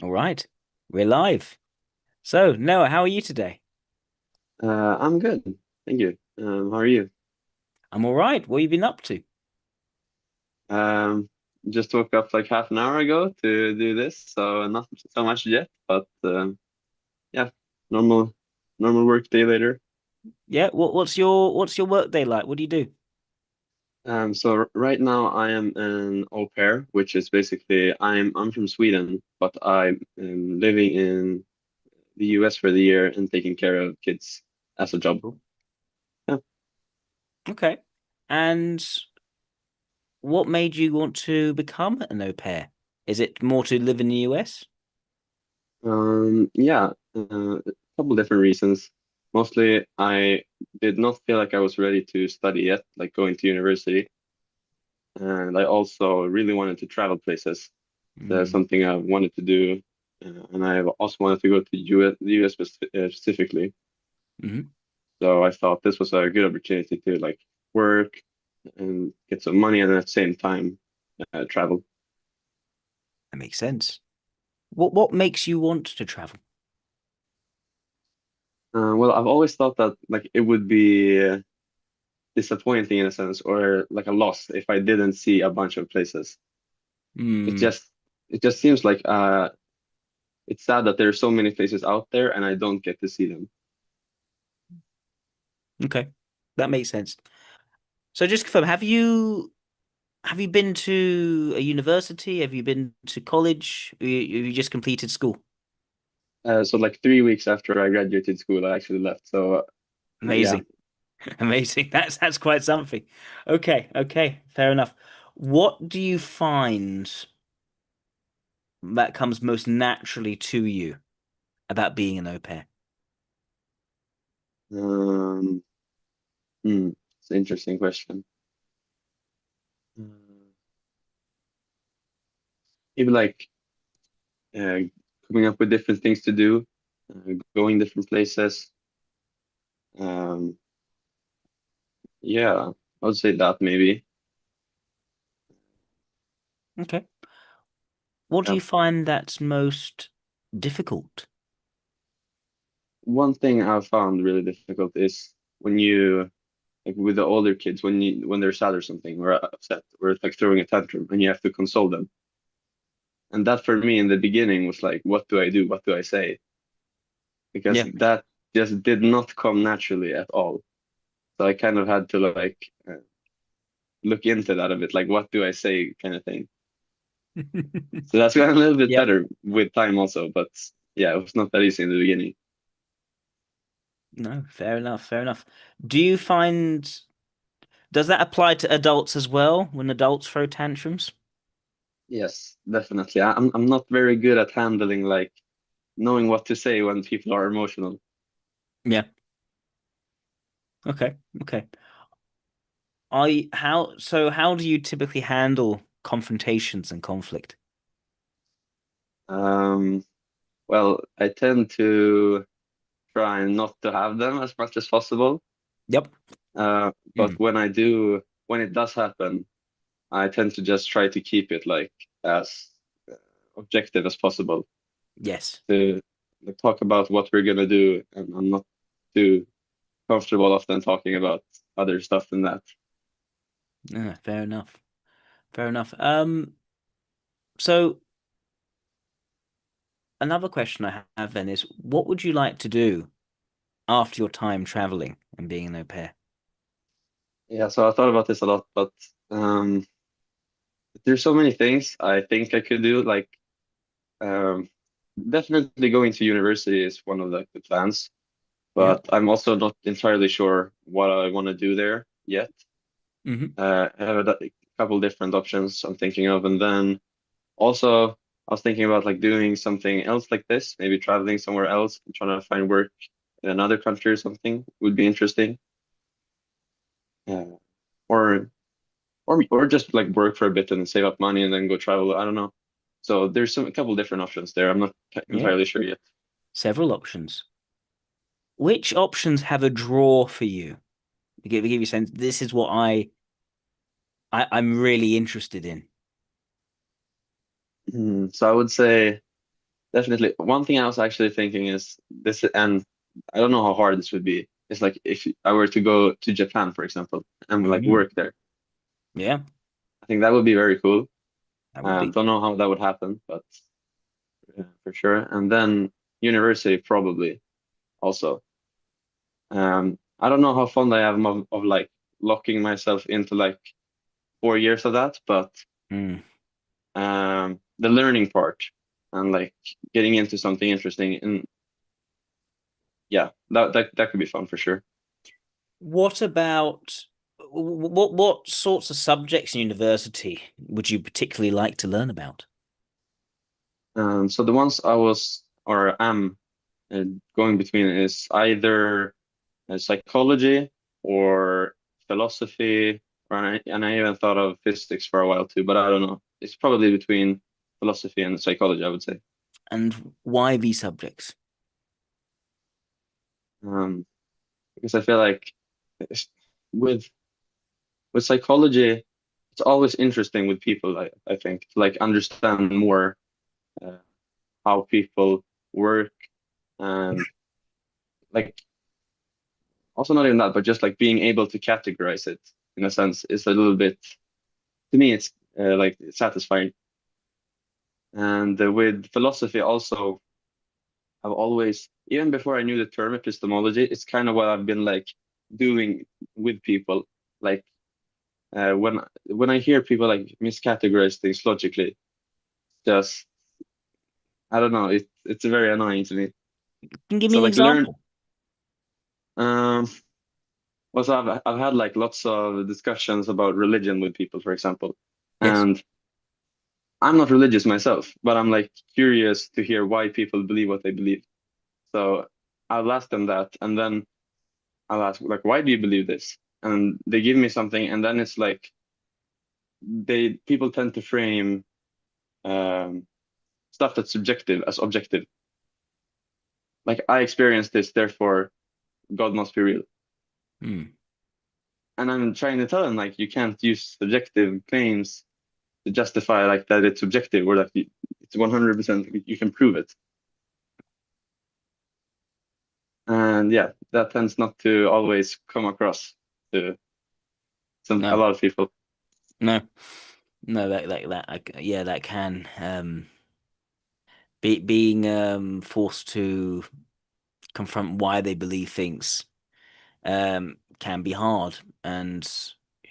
All right, we're live. So, Noah, how are you today? I'm good. Thank you. How are you? I'm all right. What have you been up to? Um, just woke up like half an hour ago to do this, so not so much yet, but yeah, normal normal work day later. Yeah, what's your work day like? What do you do? Right now I am an au pair, which is basically I'm from Sweden, but I'm living in the US for the year and taking care of kids as a job. Cool. Yeah. Okay. And what made you want to become an au pair? Is it more to live in the US? Yeah, a couple different reasons. Mostly, I did not feel like I was ready to study yet, like going to university. And I also really wanted to travel places. That's Mm. something I wanted to do. And I also wanted to go to the US specifically. Hmm. So I thought this was a good opportunity to like work and get some money and at the same time travel. That makes sense. What makes you want to travel? Well, I've always thought that like it would be disappointing in a sense or like a loss if I didn't see a bunch of places. It Hmm. just it just seems like it's sad that there are so many places out there and I don't get to see them. Okay. That makes sense. So just confirm, have you been to a university? Have you been to college? Have you just completed school? So like 3 weeks after I graduated school, I actually left. So yeah, Amazing. Amazing. That's quite something. Okay, okay, fair enough. What do you find that comes most naturally to you about being an au pair? um, it's an interesting question. Mm, Maybe like uh, coming up with different things to do, going different places. Um, yeah, I would say that maybe. Okay. What do Uh, you find that's most difficult? One thing I've found really difficult is when you like with the older kids when they're sad or something or upset or like throwing a tantrum and you have to console them. And that for me in the beginning was like, what do I do? What do I say? Because Yeah. that just did not come naturally at all. So I kind of had to like look into that a bit, like what do I say kind of thing. So that's gotten a little bit Yep. better with time also, but yeah, it was not that easy in the beginning. No, fair enough, fair enough. Do you find, does that apply to adults as well when adults throw tantrums? Yes, definitely. I'm not very good at handling like knowing what to say when people are emotional. Yeah. Okay. Okay. How do you typically handle confrontations and conflict? Um, well, I tend to try not to have them as much as possible. Yep. But Mm. when it does happen, I tend to just try to keep it like as uh, objective as possible Yes. to like, talk about what we're gonna do, and I'm not too comfortable often talking about other stuff than that. Fair enough. Fair enough. So another question I have then is, what would you like to do after your time traveling and being an au pair? Yeah, so I thought about this a lot, but um, there's so many things I think I could do. Like um, definitely going to university is one of the plans, Yeah. but I'm also not entirely sure what I want to do there yet. Hmm. I have a couple different options I'm thinking of, and then also I was thinking about like doing something else like this, maybe traveling somewhere else and trying to find work in another country or something would be interesting. Uh, or or just like work for a bit and save up money and then go travel. I don't know. So there's a couple different options there. I'm not Yeah. entirely sure yet. Several options. Which options have a draw for you? To give you a sense, this is what I'm really interested in. So I would say. definitely. One thing I was actually thinking is this, and I don't know how hard this would be. It's like if I were to go to Japan, for example, and like Mm, work there. yeah, I think that would be very cool. that would be. Don't know how that would happen, but for sure. And then university probably also. I don't know how fond I am of like locking myself into like 4 years of that, but Mm. the learning part and like getting into something interesting and yeah, that could be fun for sure. What about what sorts of subjects in university would you particularly like to learn about? So the ones I was or am uh, going between is either psychology or philosophy, and I even thought of physics for a while too, but I don't know. It's probably between philosophy and psychology, I would say. And why these subjects? Um, because I feel like it's- with with psychology, it's always interesting with people. I think to like understand more uh, how people work and like also not even that, but just like being able to categorize it in a sense is a little bit to me it's like satisfying. And with philosophy also, I've always even before I knew the term epistemology, it's kind of what I've been like doing with people. Like when I hear people like miscategorize things logically, just I don't know, it's very annoying to me. Can you give me So an like learn example? um also I've had like lots of discussions about religion with people, for example. Yes. And I'm not religious myself, but I'm like curious to hear why people believe what they believe. So I'll ask them that, and then I'll ask like, why do you believe this? And they give me something, and then it's like they people tend to frame um, stuff that's subjective as objective. Like I experienced this, therefore God must be real. Hmm. And I'm trying to tell them like you can't use subjective claims to justify like that it's subjective or that it's 100% you can prove it. And yeah, that tends not to always come across to a No, lot of people. no, no. Yeah, that can being forced to confront why they believe things can be hard, and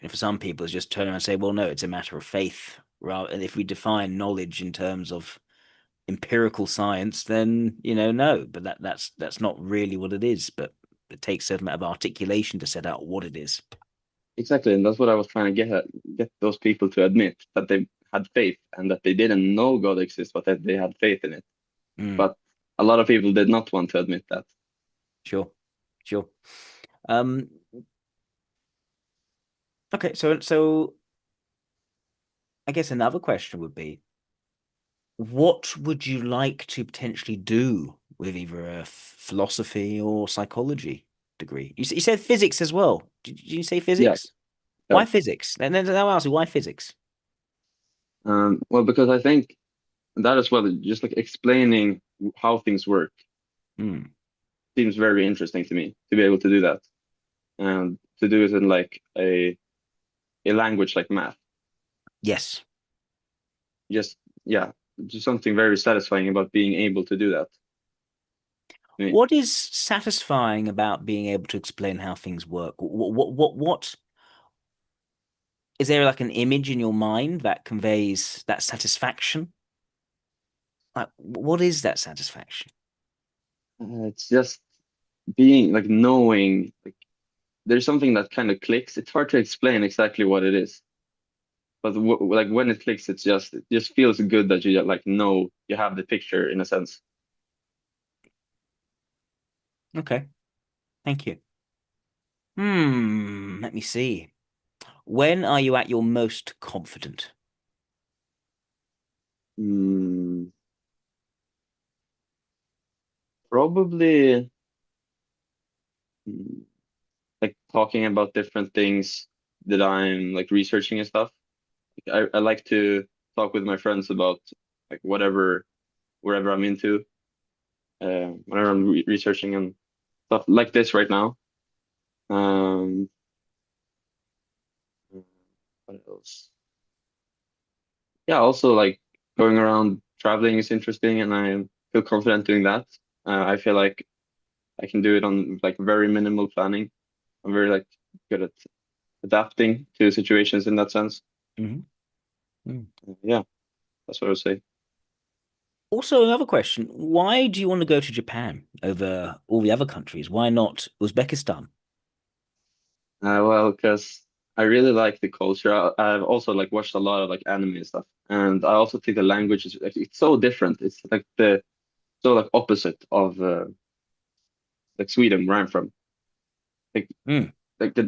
for some people, it's just turn around and say, "Well, no, it's a matter of faith." Rather, and if we define knowledge in terms of empirical science, then no. But that's not really what it is. But it takes a certain amount of articulation to set out what it is. Exactly, and that's what I was trying to get those people to admit that they had faith and that they didn't know God exists, but that they had faith in it. Mm, But a lot of people did not want to admit that. sure, sure. Um, okay, so I guess another question would be, what would you like to potentially do with either a philosophy or psychology degree? You said physics as well. Did you say Yeah, physics? yeah. Why physics? And then I'll ask you, why physics? Well, because I think that as well, just like explaining how things work Hmm. seems very interesting to me to be able to do that and to do it in like a language like math. Yes. Just yeah, just something very satisfying about being able to do that to me. What is satisfying about being able to explain how things work? What is there like an image in your mind that conveys that satisfaction? Like, what is that satisfaction? It's just being like knowing like there's something that kind of clicks. It's hard to explain exactly what it is, but like when it clicks, it just feels good that you like know you have the picture in a sense. Okay, thank you. Let me see. When are you at your most confident? Mm, probably mm, like talking about different things that I'm like researching and stuff. I like to talk with my friends about like wherever I'm into, whenever I'm researching and stuff like this right now. Um, what else? Yeah, also like going around traveling is interesting, and I feel confident doing that. I feel like I can do it on like very minimal planning. I'm very like good at adapting to situations in that sense. Hmm. Mm. Yeah, that's what I would say. Also, another question: why do you want to go to Japan over all the other countries? Why not Uzbekistan? Well, because I really like the culture. I've also like watched a lot of like anime and stuff, and I also think the language is like it's so different. It's like the so like opposite of like Sweden, where I'm from. Like Mm.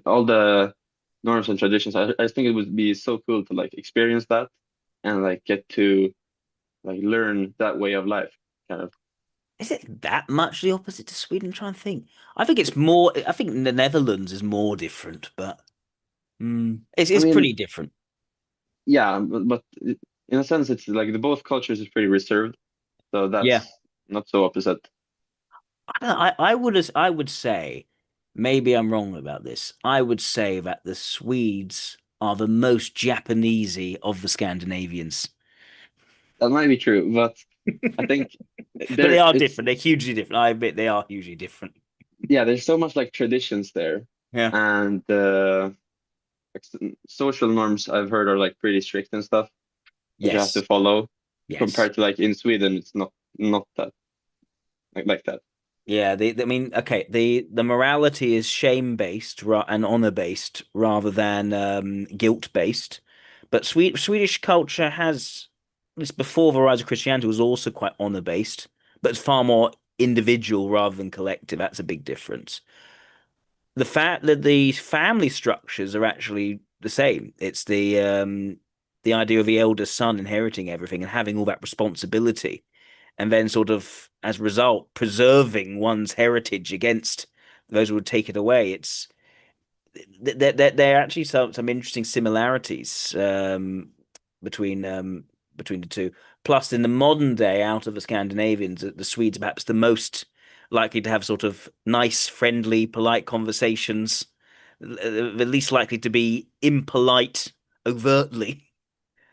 all the norms and traditions. I think it would be so cool to like experience that and like get to like learn that way of life, kind of. Is it that much the opposite to Sweden? I'm trying to think. I think it's more. I think the Netherlands is more different, but I it's mean, pretty different. yeah, but in a sense, it's like the both cultures is pretty reserved, so Yeah. that's not so opposite. I would say, maybe I'm wrong about this. I would say that the Swedes are the most Japanesey of the Scandinavians. That might be true, but I think But they there are it's different. They're hugely different. I admit they are hugely different. yeah, there's so much like traditions there, Yeah. and like, social norms I've heard are like pretty strict and stuff that you have to Yes. follow Yes. compared to like in Sweden, it's not that like that. Yeah, I mean, okay, the morality is shame-based and honor-based rather than guilt-based. But Swedish culture has, at least before the rise of Christianity, was also quite honor-based, but it's far more individual rather than collective. That's a big difference. The fact that the family structures are actually the same. It's the idea of the elder son inheriting everything and having all that responsibility and then sort of as a result preserving one's heritage against those who would take it away. It's there are actually some interesting similarities between the two. Plus, in the modern day, out of the Scandinavians, the Swedes are perhaps the most likely to have sort of nice, friendly, polite conversations. The least likely to be impolite overtly.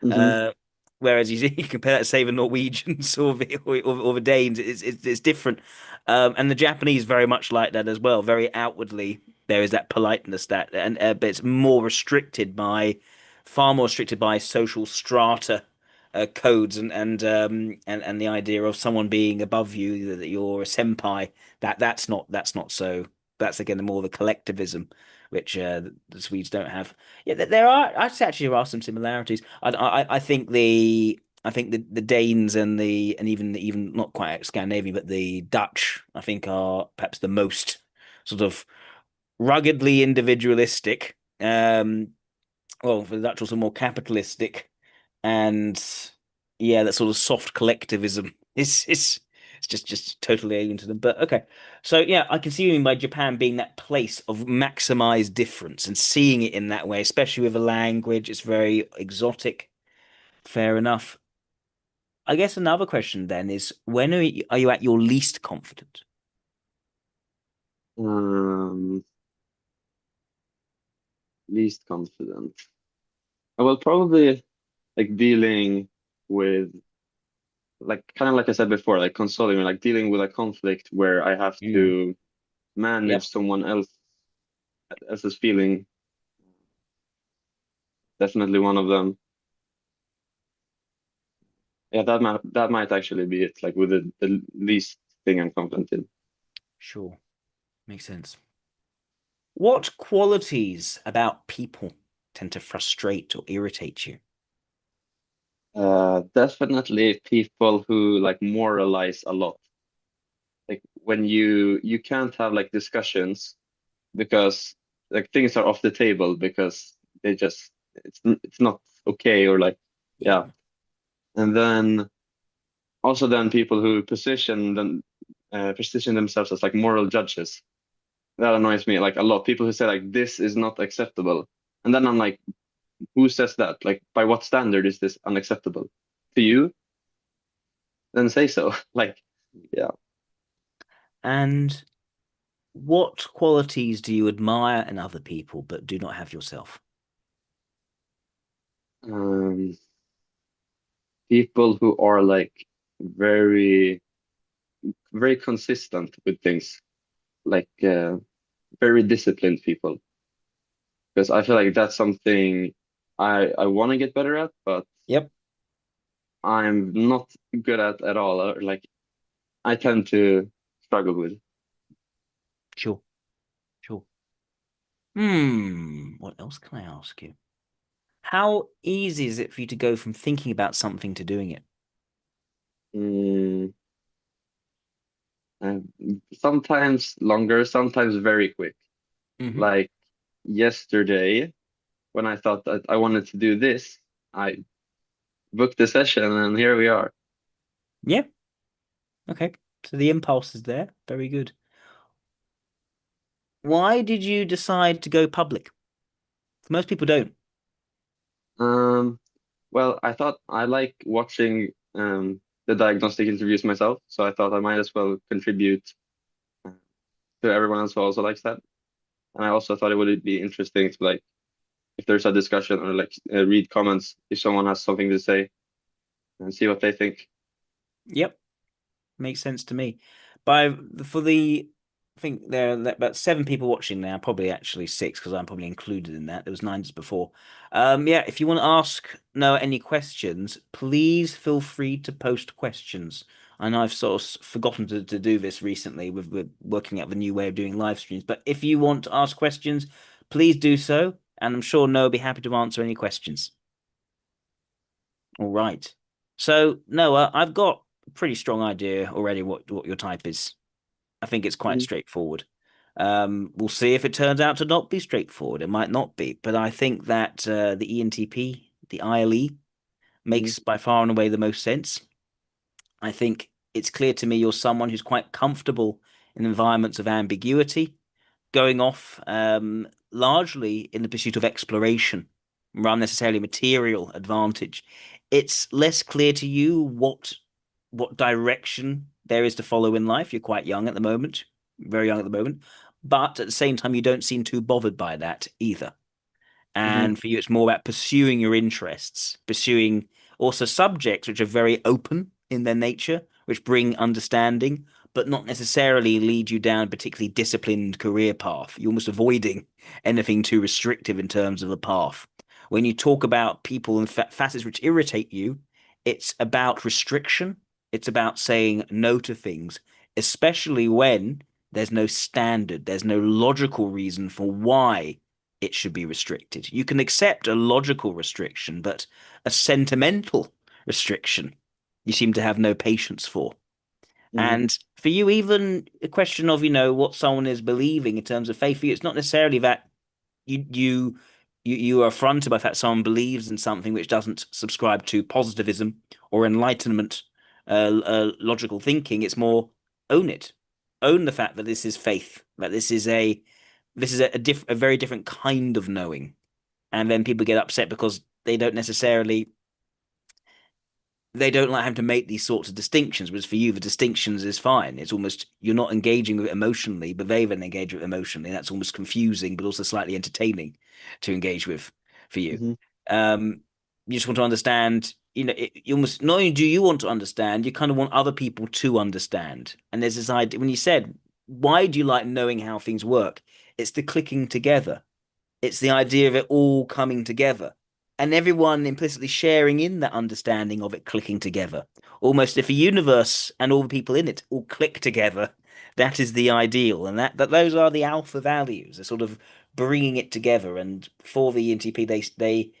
Hmm. Uh, whereas you compare that, say, the Norwegians or the Danes, it's different. And the Japanese very much like that as well. Very outwardly, there is that politeness that, and but it's more restricted by, far more restricted by social strata. Codes and the idea of someone being above you, that you're a senpai, that's not so. That's again more of a collectivism, which the Swedes don't have. Yeah, there are. I'd say actually there are some similarities. I think the Danes and even not quite Scandinavian, but the Dutch, I think, are perhaps the most sort of ruggedly individualistic. Well, the Dutch also more capitalistic, and yeah, that sort of soft collectivism is it's just totally alien to them. But okay, so yeah, I can see you mean by Japan being that place of maximized difference and seeing it in that way, especially with a language. It's very exotic. Fair enough. I guess another question then is when are you at your least confident? Um, Least confident. Well, probably like dealing with like kind of like I said before, like consoling or like dealing with a conflict where I have Mm. to Yep, manage someone else's feeling. Definitely one of them. Yeah, that might actually be it. Like with the least thing I'm confident in. sure. Makes sense. What qualities about people tend to frustrate or irritate you? Definitely people who like moralize a lot. Like when you can't have like discussions because like things are off the table because they just it's not okay or like yeah. Yeah. And then also then people who position themselves as like moral judges. That annoys me like a lot. People who say like this is not acceptable. And then I'm like, who says that? Like by what standard is this unacceptable? To you? then say so. Like, yeah. And what qualities do you admire in other people but do not have yourself? Um, People who are like very, very consistent with things, like very disciplined people. Because I feel like that's something I want to get better at, but Yep. I'm not good at all. Or like I tend to struggle with. Sure, sure. What else can I ask you? How easy is it for you to go from thinking about something to doing it? Mm, and sometimes longer, sometimes very quick. Hmm. Like yesterday, when I thought that I wanted to do this, I booked the session and here we are. Yeah. Okay. So the impulse is there. Very good. Why did you decide to go public? Most people don't. Um, well, I thought I like watching the diagnostic interviews myself, so I thought I might as well contribute uh, to everyone else who also likes that. And I also thought it would be interesting to like if there's a discussion or like read comments if someone has something to say and see what they think. Yep. Makes sense to me. By for the, I think there are about 7 people watching now, probably actually 6 because I'm probably included in that. There was 9 just before. Yeah, if you want to ask Noah any questions, please feel free to post questions. I know I've sort of forgotten to do this recently with working out the new way of doing live streams, but if you want to ask questions, please do so, and I'm sure Noah will be happy to answer any questions. All right. So Noah, I've got a pretty strong idea already what your type is. I think it's quite Hmm. straightforward. We'll see if it turns out to not be straightforward. It might not be, but I think that the ENTP, the ILE, Hmm. makes by far and away the most sense. I think it's clear to me you're someone who's quite comfortable in environments of ambiguity, going off largely in the pursuit of exploration rather than necessarily material advantage. It's less clear to you what direction there is to follow in life. You're quite young at the moment, very young at the moment, but at the same time, you don't seem too bothered by that either. Hmm. And for you, it's more about pursuing your interests, pursuing also subjects which are very open in their nature, which bring understanding, but not necessarily lead you down a particularly disciplined career path. You're almost avoiding anything too restrictive in terms of the path. When you talk about people and facets which irritate you, it's about restriction. It's about saying no to things, especially when there's no standard, there's no logical reason for why it should be restricted. You can accept a logical restriction, but a sentimental restriction, you seem to have no patience for. Hmm. And for you, even a question of, what someone is believing in terms of faith, for you, it's not necessarily that you you you are affronted by the fact someone believes in something which doesn't subscribe to positivism or enlightenment, logical thinking. It's more own it, own the fact that this is faith, that this is a very different kind of knowing, and then people get upset because they don't like having to make these sorts of distinctions, whereas for you, the distinctions is fine. It's almost you're not engaging with it emotionally, but they then engage with it emotionally. That's almost confusing, but also slightly entertaining to engage with for you. Hmm. Um, you just want to understand, you almost not only do you want to understand, you kind of want other people to understand. And there's this idea when you said, why do you like knowing how things work? It's the clicking together. It's the idea of it all coming together and everyone implicitly sharing in that understanding of it clicking together. Almost if a universe and all the people in it all click together, that is the ideal. And that those are the alpha values. They're sort of bringing it together. And for the ENTP,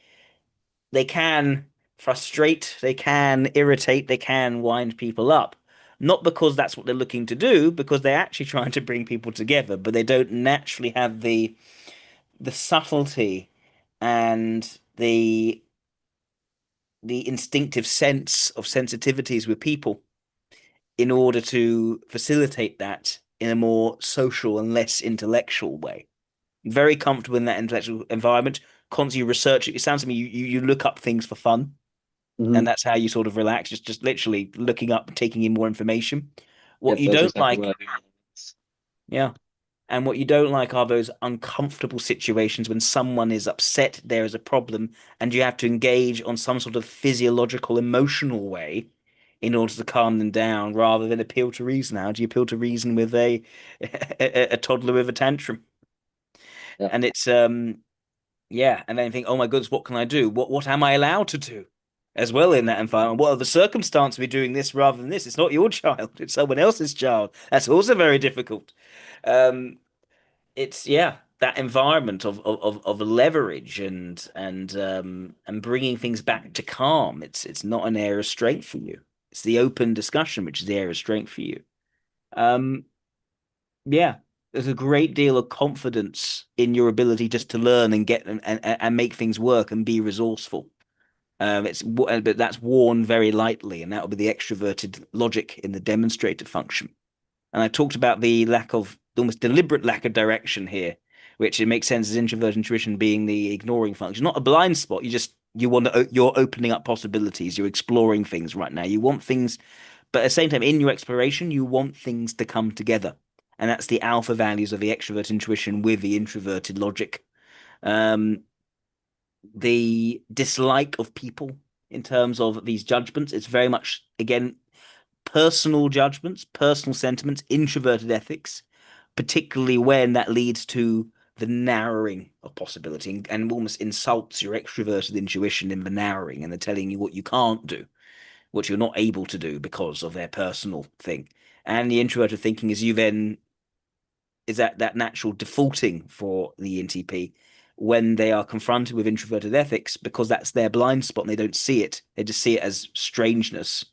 they can frustrate, they can irritate, they can wind people up. Not because that's what they're looking to do, because they're actually trying to bring people together, but they don't naturally have the subtlety and the instinctive sense of sensitivities with people in order to facilitate that in a more social and less intellectual way. Very comfortable in that intellectual environment. Constantly research. It sounds to me you look up things for fun. Hmm. And that's how you sort of relax, just literally looking up, taking in more information. What Yep, you that's don't exactly what like, I do. yeah. And what you don't like are those uncomfortable situations when someone is upset, there is a problem, and you have to engage on some sort of physiological, emotional way in order to calm them down rather than appeal to reason. How do you appeal to reason with a toddler with a tantrum? Yeah, And it's yeah, and then think, oh my goodness, what can I do? What am I allowed to do as well in that environment? What are the circumstances of me doing this rather than this? It's not your child, it's someone else's child. That's also very difficult. Um, it's yeah, that environment of leverage and bringing things back to calm. It's not an area of strength for you. It's the open discussion which is the area of strength for you. Um, yeah, there's a great deal of confidence in your ability just to learn and get and make things work and be resourceful. But that's worn very lightly, and that will be the extroverted logic in the demonstrator function. And I talked about the lack of, almost deliberate lack of direction here, which it makes sense as introvert intuition being the ignoring function, not a blind spot. You're opening up possibilities. You're exploring things right now. You want things, but at the same time, in your exploration, you want things to come together. And that's the alpha values of the extrovert intuition with the introverted logic. Um, the dislike of people in terms of these judgments, it's very much, again, personal judgments, personal sentiments, introverted ethics, particularly when that leads to the narrowing of possibility and almost insults your extroverted intuition in the narrowing and the telling you what you can't do, what you're not able to do because of their personal thing. And the introverted thinking is you then is that natural defaulting for the NTP when they are confronted with introverted ethics because that's their blind spot and they don't see it. They just see it as strangeness.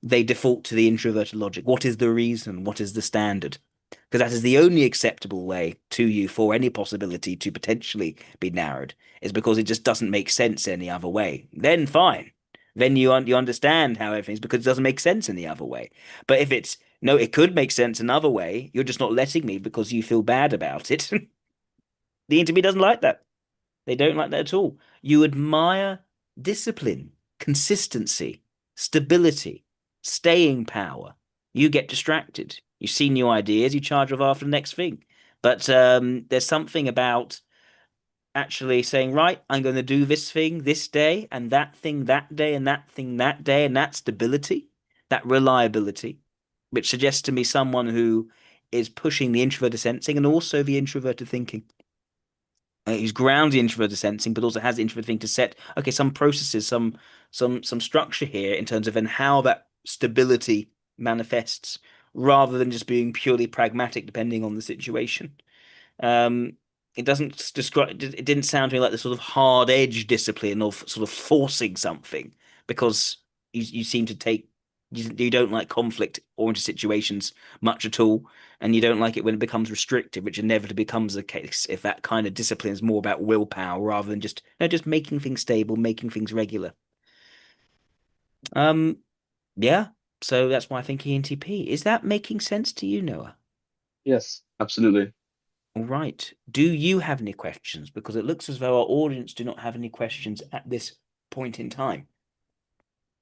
They default to the introverted logic. What is the reason? What is the standard? Because that is the only acceptable way to you for any possibility to potentially be narrowed, is because it just doesn't make sense any other way. Then fine. Then you understand how everything's because it doesn't make sense any other way. But if it's no, it could make sense another way, you're just not letting me because you feel bad about it. The interview doesn't like that. They don't like that at all. You admire discipline, consistency, stability, staying power. You get distracted. You see new ideas, you charge off after the next thing. But there's something about actually saying, right, I'm going to do this thing this day, and that thing that day, and that thing that day, and that stability, that reliability, which suggests to me someone who is pushing the introverted sensing and also the introverted thinking. He's grounded introverted sensing, but also has the introverted thing to set okay some processes, some structure here in terms of then how that stability manifests, rather than just being purely pragmatic depending on the situation. Um, it doesn't describe. It didn't sound to me like the sort of hard edge discipline of sort of forcing something because you seem to take you don't like conflict oriented situations much at all, and you don't like it when it becomes restrictive, which inevitably becomes the case if that kind of discipline is more about willpower rather than just no, just making things stable, making things regular. Um, yeah. So that's why I think ENTP. Is that making sense to you, Noah? yes, absolutely. All right. Do you have any questions? Because it looks as though our audience do not have any questions at this point in time.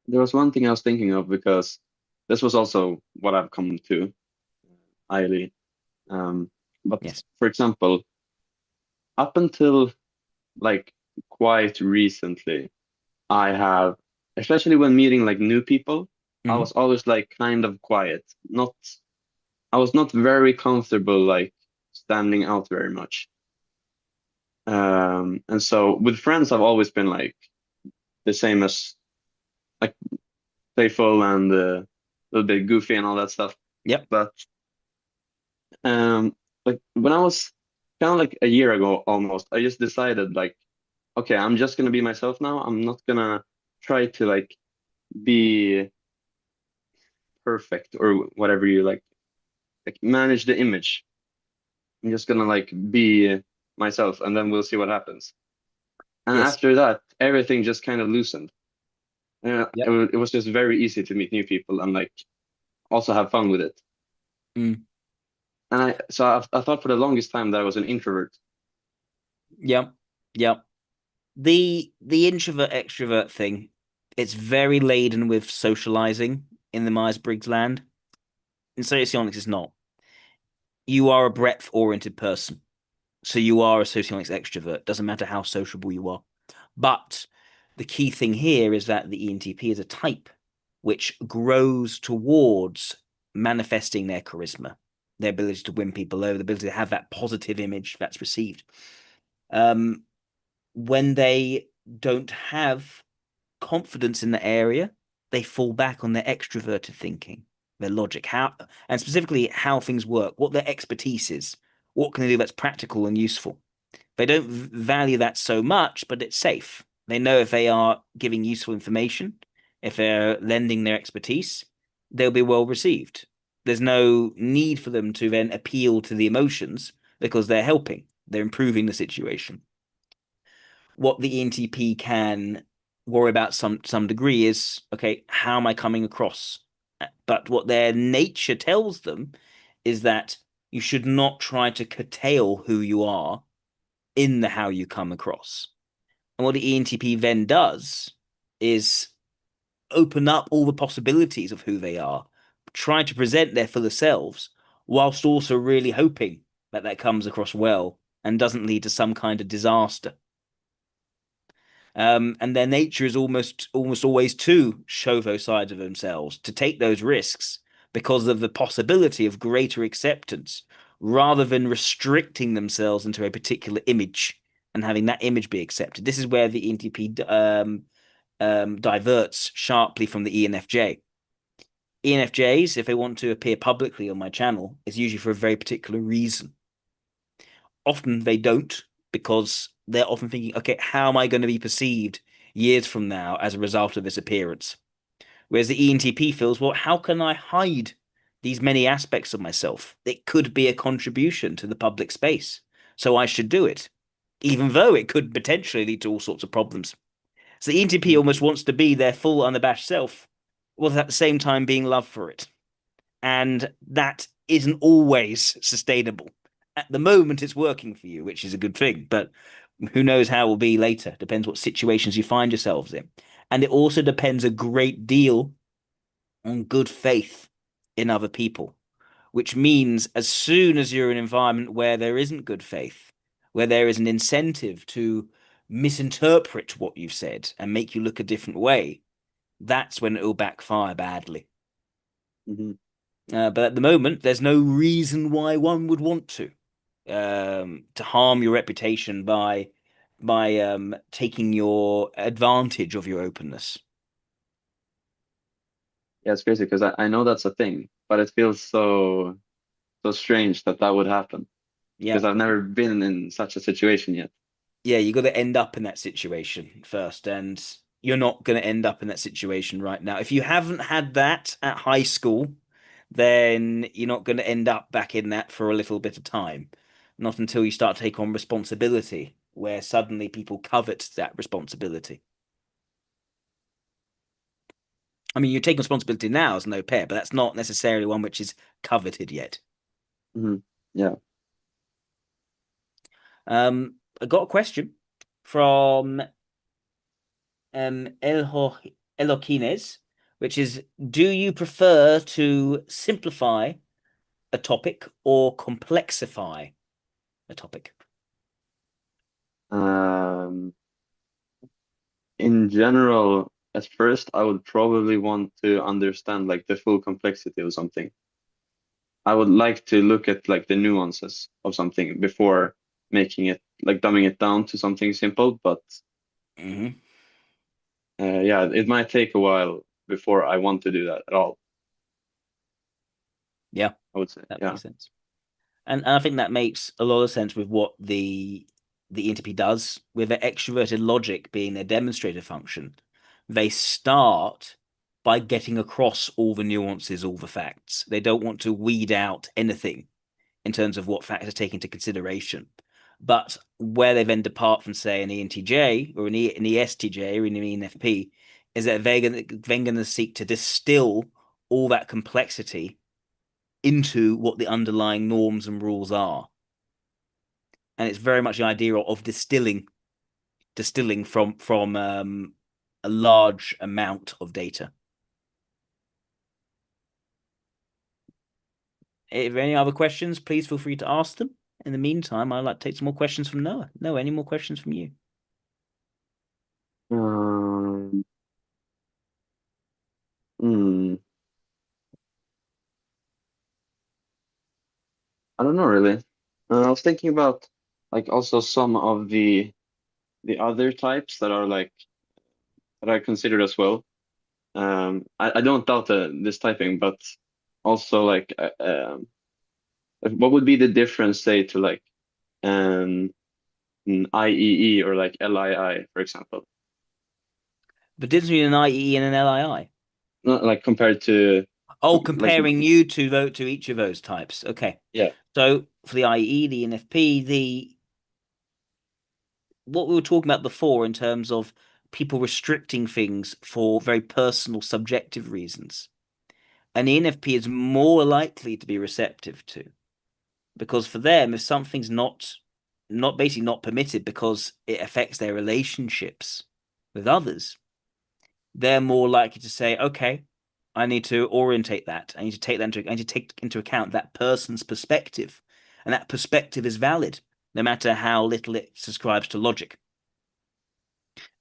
There was one thing I was thinking of because this was also what I've come to, highly. Um, but Yes. for example, up until like quite recently, I have, especially when meeting like new people, I Hmm. was always like kind of quiet. Not, I was not very comfortable like standing out very much. And so with friends, I've always been like the same as like playful and a little bit goofy and all that stuff. Yep. But um, like when I was kind of like a year ago almost, I just decided like, okay, I'm just gonna be myself now. I'm not gonna try to like be perfect or whatever you like manage the image. I'm just gonna like be myself, and then we'll see what happens. And Yes. after that, everything just kind of loosened. Yep. It was just very easy to meet new people and like also have fun with it. Mm. And I thought for the longest time that I was an introvert. Yep. Yep. The introvert extrovert thing. It's very laden with socializing in the Myers-Briggs land. In socionics, it's not. You are a breadth-oriented person. So you are a socionics extrovert. Doesn't matter how sociable you are. But the key thing here is that the ENTP is a type which grows towards manifesting their charisma, their ability to win people over, the ability to have that positive image that's received. Um, when they don't have confidence in the area, they fall back on their extroverted thinking, their logic, how, and specifically how things work, what their expertise is, what can they do that's practical and useful. They don't value that so much, but it's safe. They know if they are giving useful information, if they're lending their expertise, they'll be well received. There's no need for them to then appeal to the emotions because they're helping, they're improving the situation. What the ENTP can worry about some degree is, okay, how am I coming across? But what their nature tells them is that you should not try to curtail who you are in the how you come across. And what the ENTP then does is open up all the possibilities of who they are, try to present their fuller selves, whilst also really hoping that that comes across well and doesn't lead to some kind of disaster. And their nature is almost always to show those sides of themselves, to take those risks because of the possibility of greater acceptance, rather than restricting themselves into a particular image and having that image be accepted. This is where the ENTP diverts sharply from the ENFJ. ENFJs, if they want to appear publicly on my channel, is usually for a very particular reason. Often they don't, because they're often thinking, okay, how am I going to be perceived years from now as a result of this appearance? Whereas the ENTP feels, well, how can I hide these many aspects of myself? It could be a contribution to the public space, so I should do it, even though it could potentially lead to all sorts of problems. So the ENTP Mhm. almost wants to be their full unabashed self, while at the same time being loved for it. And that isn't always sustainable. At the moment, it's working for you, which is a good thing, but who knows how it will be later? Depends what situations you find yourselves in. And it also depends a great deal on good faith in other people, which means as soon as you're in an environment where there isn't good faith, where there is an incentive to misinterpret what you've said and make you look a different way, that's when it will backfire badly. Mhm. But at the moment, there's no reason why one would want to harm your reputation by taking your advantage of your openness. Yeah, it's crazy because I know that's a thing, but it feels so strange that that would happen Yeah. because I've never been in such a situation yet. Yeah, you got to end up in that situation first, and you're not going to end up in that situation right now. If you haven't had that at high school, then you're not going to end up back in that for a little bit of time. Not until you start to take on responsibility, where suddenly people covet that responsibility. I mean, you're taking responsibility now as an au pair, but that's not necessarily one which is coveted yet. Hmm. Yeah. I got a question from Elokines, which is, do you prefer to simplify a topic or complexify a topic? Um, in general, at first, I would probably want to understand like the full complexity of something. I would like to look at like the nuances of something before making it like dumbing it down to something simple. But Hmm. yeah, it might take a while before I want to do that at all, Yeah, I would say. that Yeah. makes sense. And I think that makes a lot of sense with what the ENTP does, with their extroverted logic being their demonstrator function. They start by getting across all the nuances, all the facts. They don't want to weed out anything in terms of what factors take into consideration. But where they then depart from, say, an ENTJ or an ESTJ or an ENFP, is that they're then going to seek to distill all that complexity into what the underlying norms and rules are. And it's very much the idea of distilling a large amount of data. If there are any other questions, please feel free to ask them. In the meantime, I'd like to take some more questions from Noah. Noah, any more questions from you? Um, hmm, I don't know really. I was thinking about like also some of the other types that are like that I considered as well. I don't doubt this typing, but also like what would be the difference, say, to like an IEE or like LII, for example? The difference between an IEE and an LII. Not like compared to Oh, like comparing you to vote to each of those types. Okay. yeah. So for the IE, the NFP, the what we were talking about before in terms of people restricting things for very personal, subjective reasons, an ENFP is more likely to be receptive to because for them, if something's not basically not permitted because it affects their relationships with others, they're more likely to say, okay, I need to orientate that. I need to take that into I need to take into account that person's perspective. And that perspective is valid, no matter how little it subscribes to logic.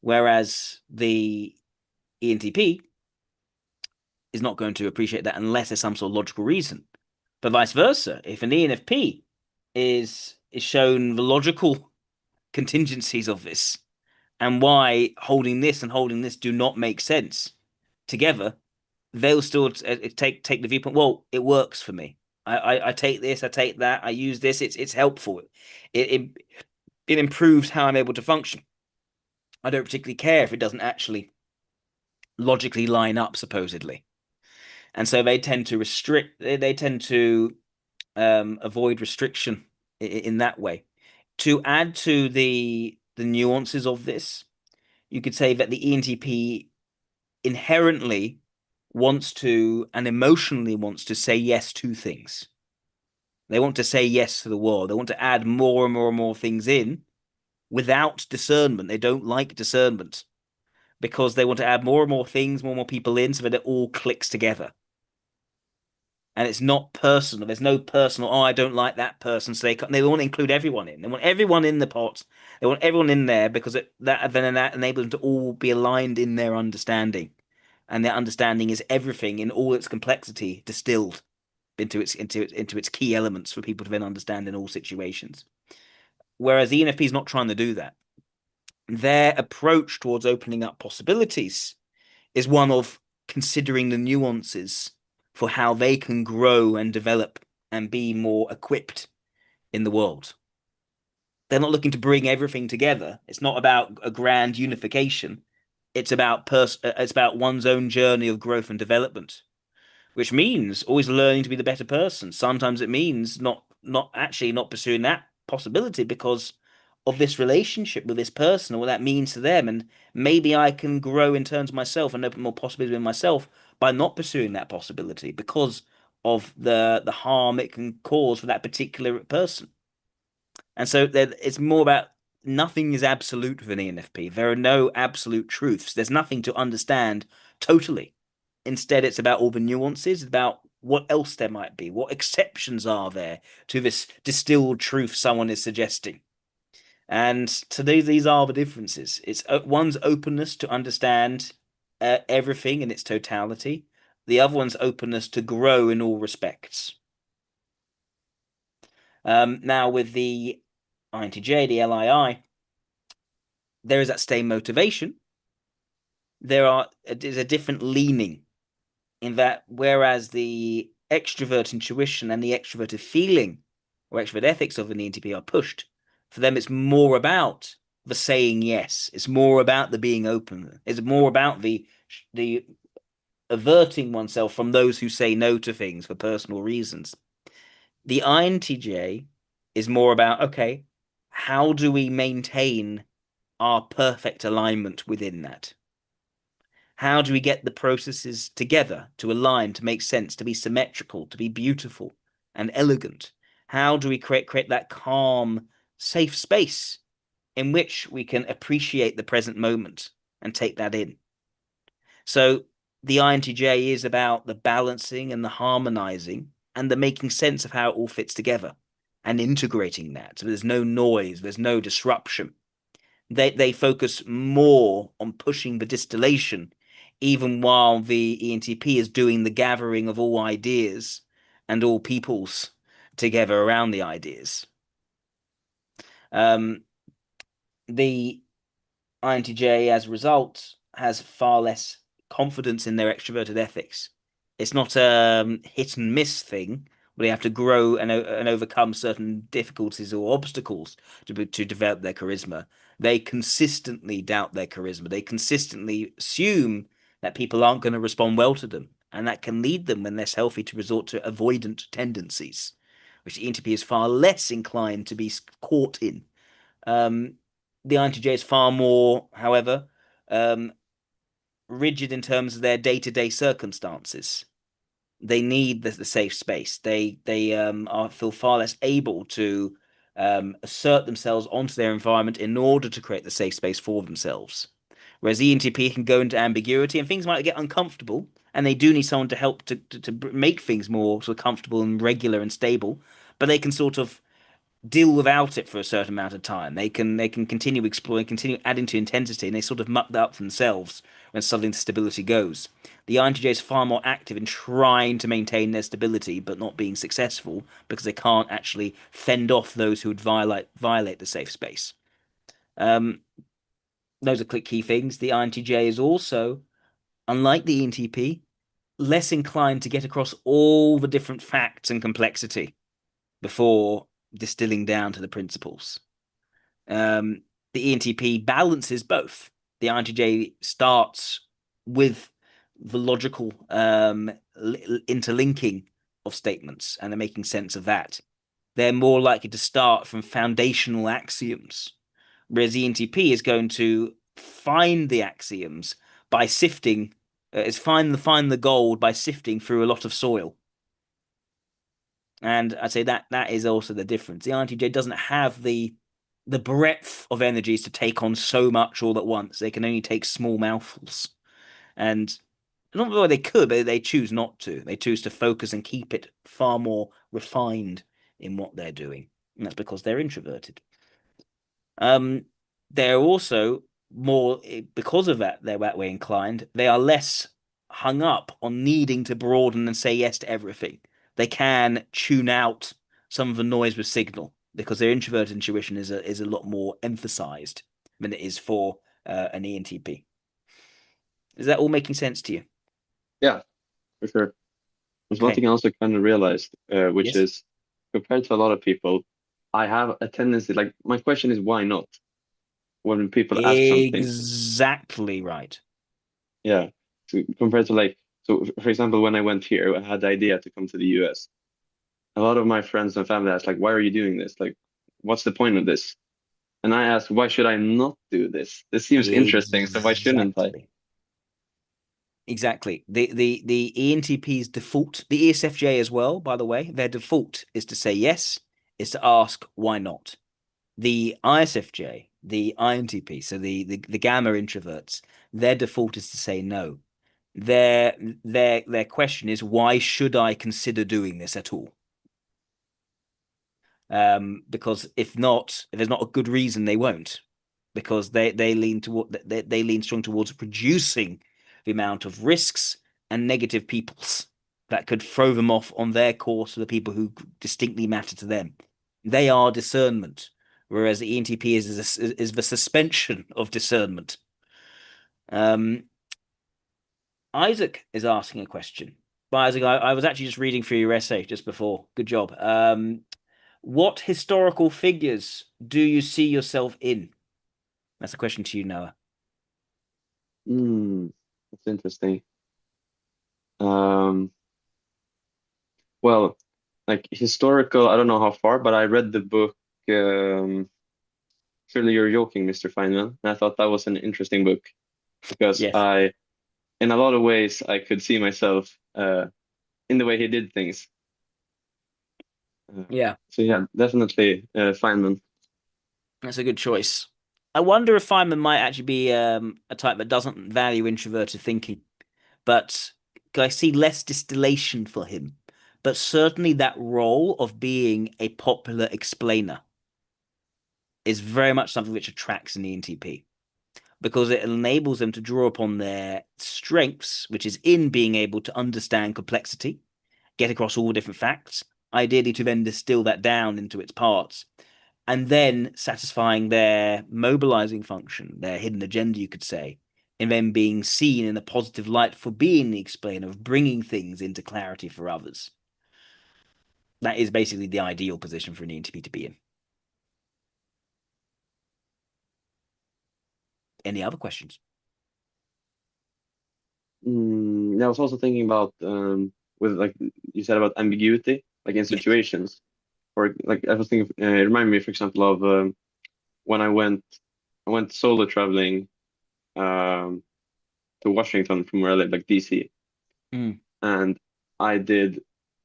Whereas the ENTP is not going to appreciate that unless there's some sort of logical reason. But vice versa, if an ENFP is shown the logical contingencies of this and why holding this and holding this do not make sense together, they'll still take the viewpoint. Well, it works for me. I take this, I take that, I use this. It's helpful. It it improves how I'm able to function. I don't particularly care if it doesn't actually logically line up, supposedly. And so they tend to restrict. They tend to avoid restriction in that way. To add to the nuances of this, you could say that the ENTP inherently wants to and emotionally wants to say yes to things. They want to say yes to the world. They want to add more and more and more things in without discernment. They don't like discernment because they want to add more and more things, more and more people in so that it all clicks together. And it's not personal. There's no personal, oh, I don't like that person. So they want to include everyone in. They want everyone in the pot. They want everyone in there because that enables them to all be aligned in their understanding. And their understanding is everything in all its complexity distilled into its key elements for people to then understand in all situations. Whereas the ENFP is not trying to do that. Their approach towards opening up possibilities is one of considering the nuances for how they can grow and develop and be more equipped in the world. They're not looking to bring everything together. It's not about a grand unification. It's about one's own journey of growth and development, which means always learning to be the better person. Sometimes it means not pursuing that possibility because of this relationship with this person or what that means to them. And maybe I can grow in terms of myself and open more possibilities in myself by not pursuing that possibility because of the harm it can cause for that particular person. And so it's more about nothing is absolute with an ENFP. There are no absolute truths. There's nothing to understand totally. Instead, it's about all the nuances, about what else there might be, what exceptions are there to this distilled truth someone is suggesting. And today, these are the differences. It's one's openness to understand everything in its totality, the other one's openness to grow in all respects. Now, with the INTJ, the LII, there is that same motivation. There's a different leaning in that whereas the extrovert intuition and the extroverted feeling or extrovert ethics of an ENTP are pushed, for them it's more about the saying yes. It's more about the being open. It's more about the averting oneself from those who say no to things for personal reasons. The INTJ is more about, okay, how do we maintain our perfect alignment within that? How do we get the processes together to align, to make sense, to be symmetrical, to be beautiful and elegant? How do we create that calm, safe space in which we can appreciate the present moment and take that in? So the INTJ is about the balancing and the harmonizing and the making sense of how it all fits together and integrating that. So there's no noise, there's no disruption. They focus more on pushing the distillation, even while the ENTP is doing the gathering of all ideas and all peoples together around the ideas. Um, the INTJ, as a result, has far less confidence in their extroverted ethics. It's not a hit and miss thing where they have to grow and overcome certain difficulties or obstacles to develop their charisma. They consistently doubt their charisma. They consistently assume that people aren't going to respond well to them, and that can lead them, when less healthy, to resort to avoidant tendencies, which the ENTP is far less inclined to be caught in. Um, the INTJ is far more, however, um, rigid in terms of their day-to-day circumstances. They need the safe space. They are feel far less able to assert themselves onto their environment in order to create the safe space for themselves. Whereas the ENTP can go into ambiguity and things might get uncomfortable, and they do need someone to help to make things more sort of comfortable and regular and stable. But they can sort of deal without it for a certain amount of time. They can continue exploring, continue adding to intensity, and they sort of muck that up for themselves when suddenly the stability goes. The INTJ is far more active in trying to maintain their stability, but not being successful because they can't actually fend off those who would violate the safe space. Um, those are key things. The INTJ is also, unlike the ENTP, less inclined to get across all the different facts and complexity before distilling down to the principles. Um, the ENTP balances both. The INTJ starts with the logical interlinking of statements and they're making sense of that. They're more likely to start from foundational axioms, whereas the ENTP is going to find the axioms by sifting, is find the gold by sifting through a lot of soil. And I'd say that is also the difference. The INTJ doesn't have the breadth of energies to take on so much all at once. They can only take small mouthfuls. And not that they could, but they choose not to. They choose to focus and keep it far more refined in what they're doing. And that's because they're introverted. Um, they're also more, because of that, they're that way inclined. They are less hung up on needing to broaden and say yes to everything. They can tune out some of the noise with signal because their introverted intuition is a lot more emphasized than it is for an ENTP. Is that all making sense to you? Yeah, for sure. There's one Okay. thing I also kind of realized, which Yes. is compared to a lot of people, I have a tendency, like, my question is why not? When people ask something. Exactly right. Yeah. So compared to like, so for example, when I went here, I had the idea to come to the US. A lot of my friends and family asked, like, why are you doing this? Like, what's the point of this? And I asked, why should I not do this? This seems interesting, so why shouldn't I? Exactly. Exactly. The ENTP's default, the ESFJ as well, by the way, their default is to say yes, is to ask why not. The ISFJ, the INTP, so the gamma introverts, their default is to say no. Their question is why should I consider doing this at all? Because if there's not a good reason, they won't. Because they lean toward they lean strong towards reducing the amount of risks and negative peoples that could throw them off on their course for the people who distinctly matter to them. They are discernment, whereas the ENTP is the suspension of discernment. Um, Isaac is asking a question. But Isaac, I was actually just reading through your essay just before. Good job. What historical figures do you see yourself in? That's a question to you, Noah. Hmm, that's interesting. Um, well, like historical, I don't know how far, but I read the book, Surely You're Joking, Mr. Feynman. And I thought that was an interesting book because Yes. in a lot of ways, I could see myself in the way he did things. Uh, Yeah, so yeah, definitely Feynman. that's a good choice. I wonder if Feynman might actually be a type that doesn't value introverted thinking. but I see less distillation for him. But certainly that role of being a popular explainer is very much something which attracts an ENTP because it enables them to draw upon their strengths, which is in being able to understand complexity, get across all different facts, ideally to then distill that down into its parts, and then satisfying their mobilizing function, their hidden agenda, you could say, and then being seen in a positive light for being the explainer of bringing things into clarity for others. That is basically the ideal position for an ENTP to be in. Any other questions? Yeah, I was also thinking about with like you said about ambiguity, like in Yes. situations, or like I was thinking, it reminded me, for example, of when I went solo traveling um, to Washington from where I live, like DC, Mm. and I did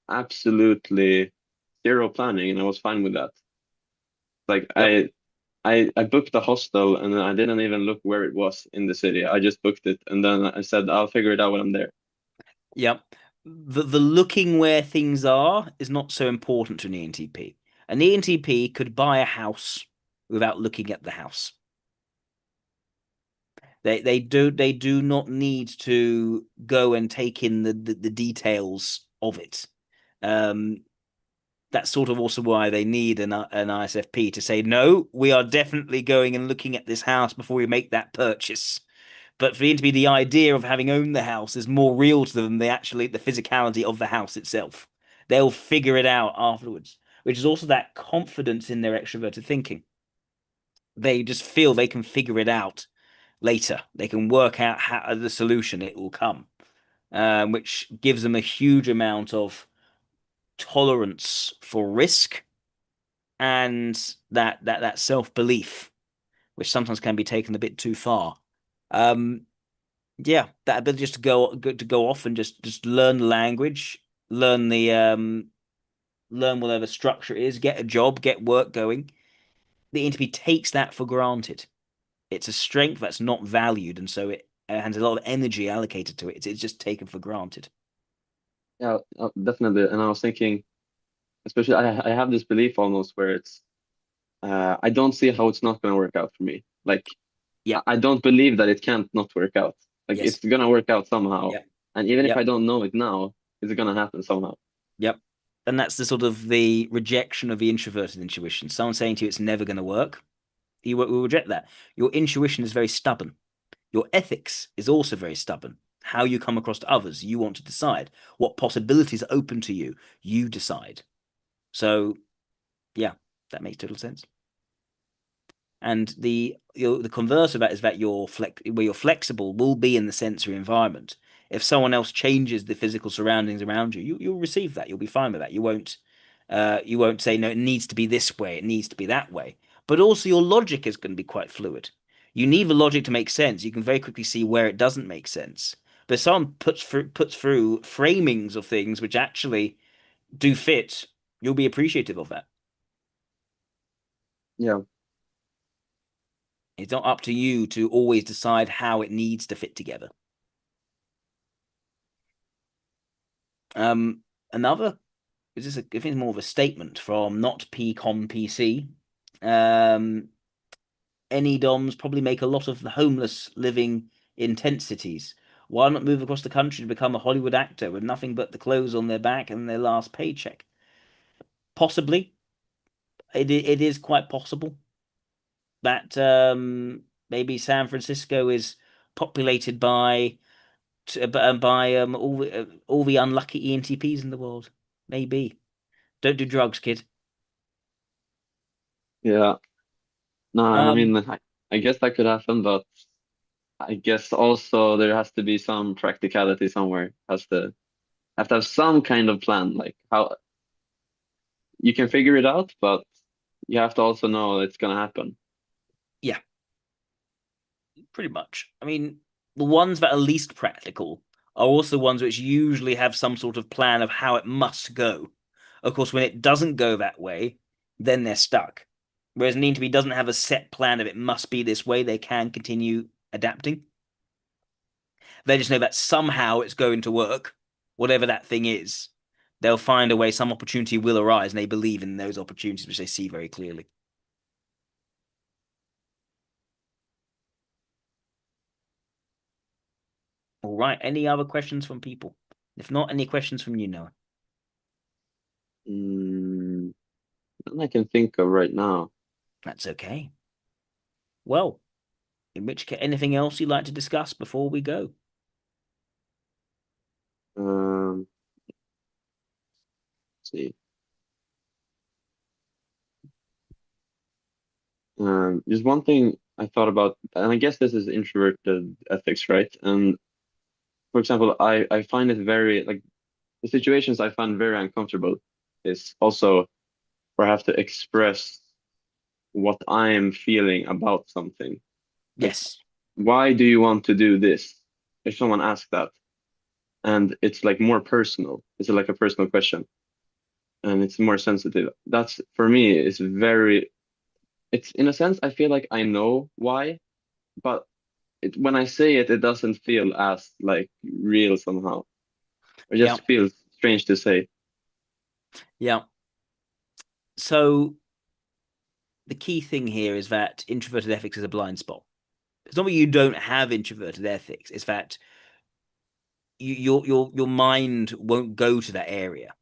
absolutely zero planning, and I was fine with that. Like Yep. I booked a hostel, and then I didn't even look where it was in the city. I just booked it, and then I said I'll figure it out when I'm there. Yep. The looking where things are is not so important to an ENTP. An ENTP could buy a house without looking at the house. They do not need to go and take in the details of it. Um, that's sort of also why they need an ISFP to say, no, we are definitely going and looking at this house before we make that purchase. But for it to be the idea of having owned the house is more real to them than the physicality of the house itself. They'll figure it out afterwards, which is also that confidence in their extroverted thinking. They just feel they can figure it out later. They can work out how the solution it will come, which gives them a huge amount of tolerance for risk and that self belief, which sometimes can be taken a bit too far. Um, yeah, that ability just to go off and just learn the language, learn the learn whatever structure it is, get a job, get work going. The interview takes that for granted. It's a strength that's not valued, and so it has a lot of energy allocated to it. It's just taken for granted. Yeah, definitely. And I was thinking, especially I have this belief almost where it's I don't see how it's not going to work out for me. Like Yep. I don't believe that it can't not work out. Like Yes. it's going to work out somehow. Yep. And even if Yep. I don't know it now, it's going to happen somehow. Yep. And that's the sort of the rejection of the introverted intuition. Someone saying to you it's never going to work, you will reject that. Your intuition is very stubborn. Your ethics is also very stubborn. How you come across to others, you want to decide. What possibilities are open to you, you decide. So, yeah, that makes total sense. And the converse of that is that where you're flexible will be in the sensory environment. If someone else changes the physical surroundings around you, you'll receive that. You'll be fine with that. You won't say no. It needs to be this way. It needs to be that way. But also your logic is going to be quite fluid. You need the logic to make sense. You can very quickly see where it doesn't make sense. But if someone puts through framings of things which actually do fit, you'll be appreciative of that. Yeah. It's not up to you to always decide how it needs to fit together. Another is this I think it's more of a statement from not PCOM PC. Um, any DOMs probably make a lot of the homeless living in tent cities. Why not move across the country to become a Hollywood actor with nothing but the clothes on their back and their last paycheck? Possibly, it is quite possible that maybe San Francisco is populated by all the unlucky ENTPs in the world. Maybe. Don't do drugs, kid. Yeah. No, and I Um, mean, I guess that could happen, but I guess also there has to be some practicality somewhere. Have to have some kind of plan, like how you can figure it out, but you have to also know it's gonna happen. yeah, pretty much. I mean, the ones that are least practical are also ones which usually have some sort of plan of how it must go. Of course, when it doesn't go that way, then they're stuck. Whereas an ENTP doesn't have a set plan of it must be this way, they can continue adapting. They just know that somehow it's going to work, whatever that thing is. They'll find a way, some opportunity will arise, and they believe in those opportunities, which they see very clearly. All right. Any other questions from people? If not, any questions from you, Noah? Mm, None I can think of right now. That's okay. Well, in which case, anything else you'd like to discuss before we go? Um, let's see. Just one thing I thought about, and I guess this is introverted ethics, right? And for example, I find it very like the situations I find very uncomfortable is also where I have to express what I am feeling about something. Like, Yes. why do you want to do this? If someone asks that, and it's like more personal, it's like a personal question, and it's more sensitive. That's for me is very. It's in a sense I feel like I know why, but when I say it, it doesn't feel as like real somehow. It Yeah. just feels strange to say. Yeah. So the key thing here is that introverted ethics is a blind spot. It's not that you don't have introverted ethics, it's that your mind won't go to that area.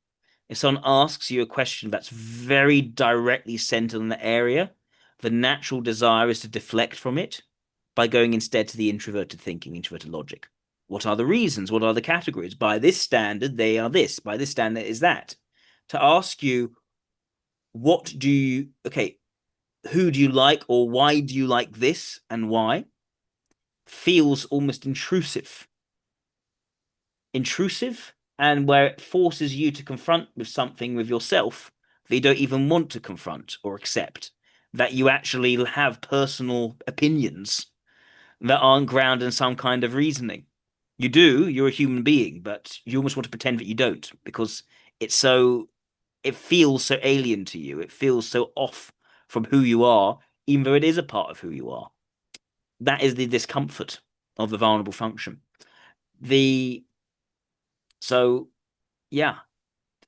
If someone asks you a question that's very directly centered on the area, the natural desire is to deflect from it by going instead to the introverted thinking, introverted logic. What are the reasons? What are the categories? By this standard, they are this. By this standard, is that. To ask you, what do you, okay, who do you like or why do you like this and why, feels almost intrusive, and where it forces you to confront with something with yourself that you don't even want to confront or accept, that you actually have personal opinions that aren't grounded in some kind of reasoning. You do, you're a human being, but you almost want to pretend that you don't because it's so, it feels so alien to you. It feels so off from who you are, even though it is a part of who you are. That is the discomfort of the vulnerable function. The so yeah,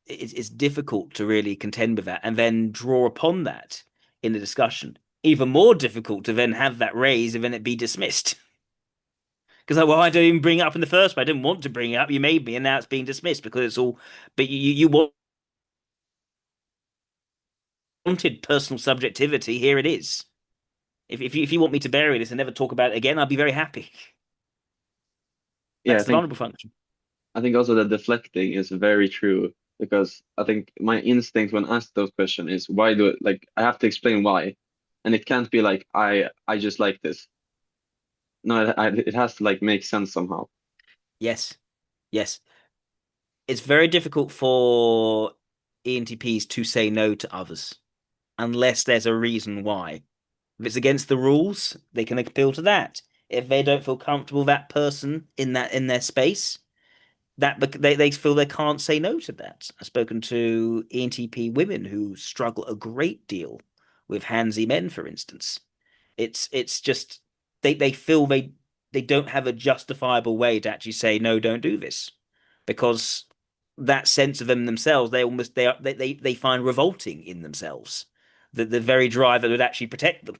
it's difficult to really contend with that and then draw upon that in the discussion. Even more difficult to then have that raised and then it be dismissed. Because like, well, I didn't even bring it up in the first place. I didn't want to bring it up. You made me, and now it's being dismissed because it's all. But you wanted personal subjectivity. Here it is. If you want me to bury this and never talk about it again, I'll be very happy. Yeah, That's the vulnerable function. I think also the deflecting is very true because I think my instinct when asked those questions is why do it like I have to explain why, and it can't be like I just like this. No, it has to like make sense somehow. Yes, yes. It's very difficult for ENTPs to say no to others unless there's a reason why. If it's against the rules, they can appeal to that. If they don't feel comfortable that person in their space, that they feel they can't say no to that. I've spoken to ENTP women who struggle a great deal with handsy men, for instance. It's just they feel they don't have a justifiable way to actually say no, don't do this, because that sense of them themselves they almost they find revolting in themselves. The very drive that would actually protect them.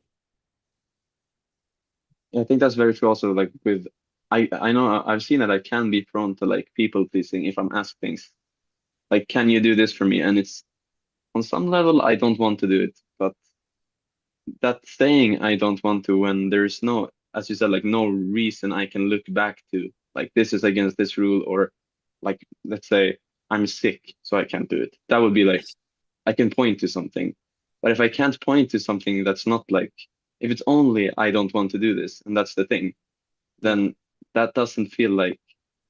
I think that's very true also like with I know I've seen that I can be prone to like people pleasing if I'm asked things. Like, can you do this for me? And it's on some level I don't want to do it, but that saying I don't want to when there's no, as you said, like no reason I can look back to, like this is against this rule, or like let's say I'm sick, so I can't do it. That would be like Yes. I can point to something. But if I can't point to something that's not like, if it's only I don't want to do this, and that's the thing, Yeah. then that doesn't feel like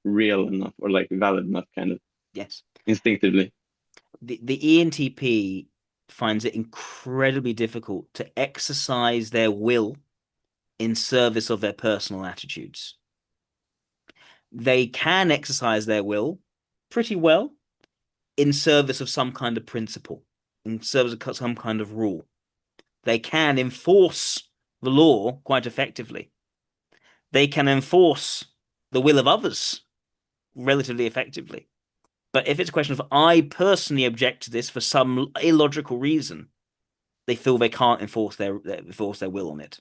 real enough or like valid enough, kind of Yes. instinctively. The ENTP finds it incredibly difficult to exercise their will in service of their personal attitudes. They can exercise their will pretty well in service of some kind of principle, in service of some kind of rule. They can enforce the law quite effectively. They can enforce the will of others relatively effectively. But if it's a question of I personally object to this for some illogical reason, they feel they can't enforce their will on it.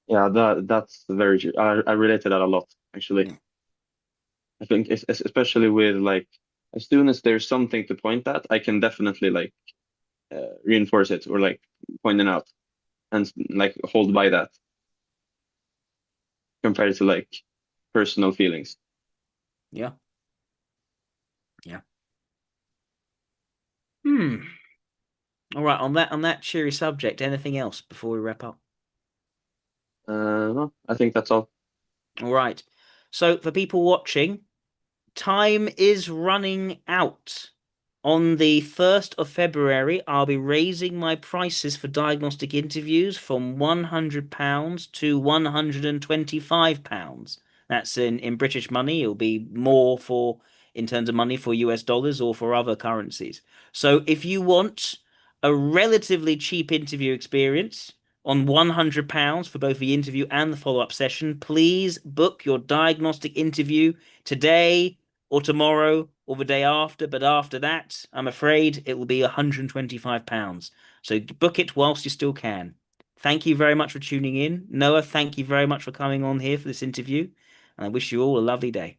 Yeah, that's very true. I relate to that a lot, actually. Yeah. I think especially with like as soon as there's something to point at, I can definitely like reinforce it or like point it out and like hold by that compared to like personal feelings. Yeah. Yeah. Hmm. All right. On that cheery subject, anything else before we wrap up? No, I think that's all. All right. So for people watching, time is running out. On the 1st of February, I'll be raising my prices for diagnostic interviews from £100 to £125. That's in British money. It'll be more for in terms of money for US dollars or for other currencies. So if you want a relatively cheap interview experience on £100 for both the interview and the follow-up session, please book your diagnostic interview today or tomorrow or the day after. But after that, I'm afraid it will be £125. So book it whilst you still can. Thank you very much for tuning in. Noah, thank you very much for coming on here for this interview. And I wish you all a lovely day.